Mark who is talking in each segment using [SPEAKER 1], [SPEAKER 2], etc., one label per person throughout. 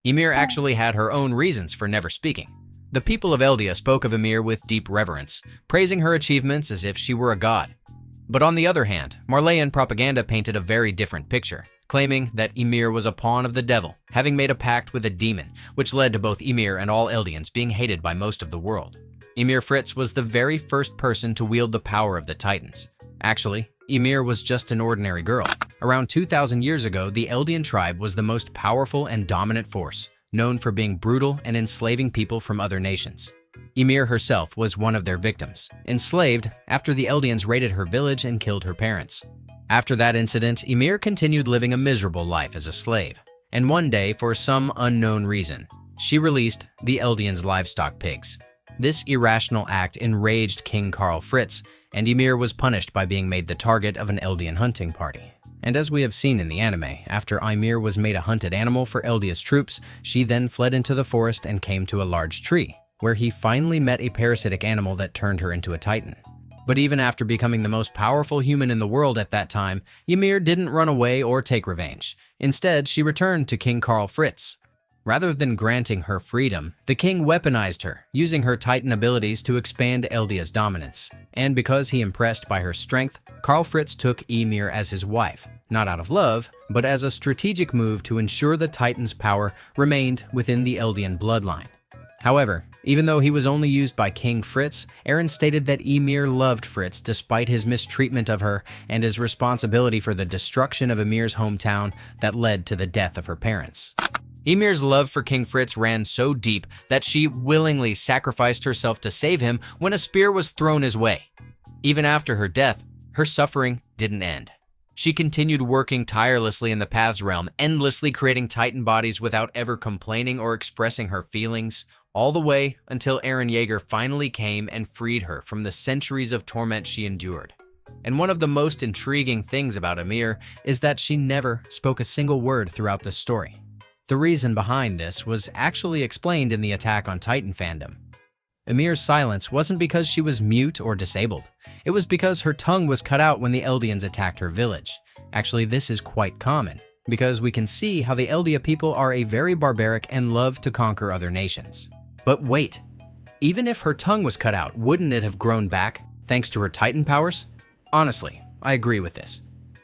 [SPEAKER 1] Ymir actually had her own reasons for never speaking. The people of Eldia spoke of Ymir with deep reverence, praising her achievements as if she were a god. But on the other hand, Marleyan propaganda painted a very different picture, claiming that Ymir was a pawn of the devil, having made a pact with a demon, which led to both Ymir and all Eldians being hated by most of the world. Ymir Fritz was the very first person to wield the power of the Titans. Actually, Ymir was just an ordinary girl. Around 2,000 years ago, the Eldian tribe was the most powerful and dominant force, known for being brutal and enslaving people from other nations. Ymir herself was one of their victims, enslaved after the Eldians raided her village and killed her parents. After that incident, Ymir continued living a miserable life as a slave. And one day, for some unknown reason, she released the Eldians' livestock pigs. This irrational act enraged King Karl Fritz, and Ymir was punished by being made the target of an Eldian hunting party. And as we have seen in the anime, after Ymir was made a hunted animal for Eldia's troops, she then fled into the forest and came to a large tree, where he finally met a parasitic animal that turned her into a Titan. But even after becoming the most powerful human in the world at that time, Ymir didn't run away or take revenge. Instead, she returned to King Karl Fritz. Rather than granting her freedom, the king weaponized her, using her Titan abilities to expand Eldia's dominance. And because he impressed by her strength, Karl Fritz took Ymir as his wife, not out of love, but as a strategic move to ensure the Titan's power remained within the Eldian bloodline. However, even though he was only used by King Fritz, Eren stated that Ymir loved Fritz despite his mistreatment of her and his responsibility for the destruction of Ymir's hometown that led to the death of her parents. Ymir's love for King Fritz ran so deep that she willingly sacrificed herself to save him when a spear was thrown his way. Even after her death, her suffering didn't end. She continued working tirelessly in the Paths realm, endlessly creating Titan bodies without ever complaining or expressing her feelings, all the way until Eren Yeager finally came and freed her from the centuries of torment she endured. And one of the most intriguing things about Ymir is that she never spoke a single word throughout the story. The reason behind this was actually explained in the Attack on Titan fandom. Ymir's silence wasn't because she was mute or disabled. It was because her tongue was cut out when the Eldians attacked her village. Actually, this is quite common, because we can see how the Eldia people are a very barbaric and love to conquer other nations. But wait, even if her tongue was cut out, wouldn't it have grown back thanks to her Titan powers? Honestly, I agree with this.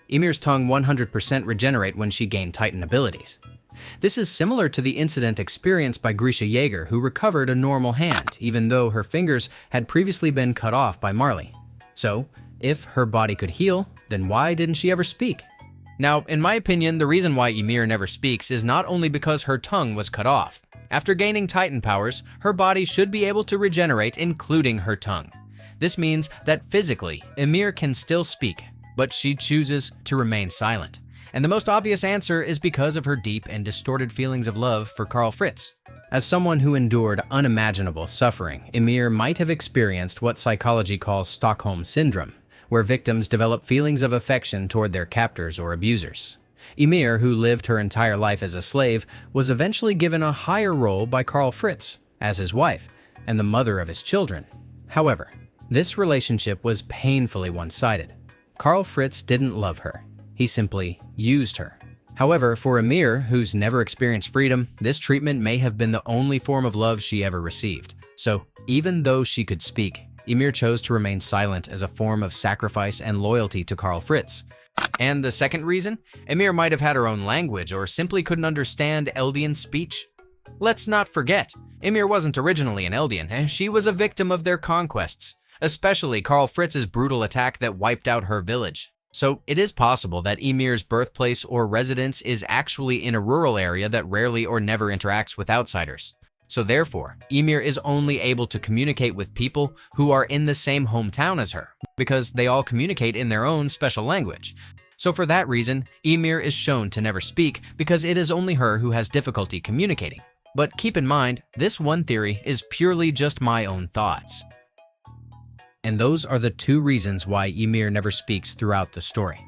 [SPEAKER 1] Ymir's tongue 100% regenerate when she gained Titan abilities. This is similar to the incident experienced by Grisha Yeager, who recovered a normal hand, even though her fingers had previously been cut off by Marley. So, if her body could heal, then why didn't she ever speak? Now, in my opinion, the reason why Ymir never speaks is not only because her tongue was cut off. After gaining Titan powers, her body should be able to regenerate, including her tongue. This means that physically, Ymir can still speak, but she chooses to remain silent. And the most obvious answer is because of her deep and distorted feelings of love for Karl Fritz. As someone who endured unimaginable suffering, Ymir might have experienced what psychology calls Stockholm Syndrome, where victims develop feelings of affection toward their captors or abusers. Ymir, who lived her entire life as a slave, was eventually given a higher role by Karl Fritz as his wife and the mother of his children. However, this relationship was painfully one-sided. Karl Fritz didn't love her. He simply used her. However, for Ymir, who's never experienced freedom, this treatment may have been the only form of love she ever received. So, even though she could speak, Ymir chose to remain silent as a form of sacrifice and loyalty to Karl Fritz. And the second reason? Ymir might have had her own language or simply couldn't understand Eldian speech. Let's not forget, Ymir wasn't originally an Eldian. She was a victim of their conquests, especially Karl Fritz's brutal attack that wiped out her village. So it is possible that Ymir's birthplace or residence is actually in a rural area that rarely or never interacts with outsiders. So therefore, Ymir is only able to communicate with people who are in the same hometown as her, because they all communicate in their own special language. So for that reason, Ymir is shown to never speak because it is only her who has difficulty communicating. But keep in mind, this one theory is purely just my own thoughts. And those are the two reasons why Ymir never speaks throughout the story.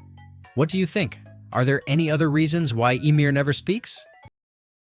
[SPEAKER 1] What do you think? Are there any other reasons why Ymir never speaks?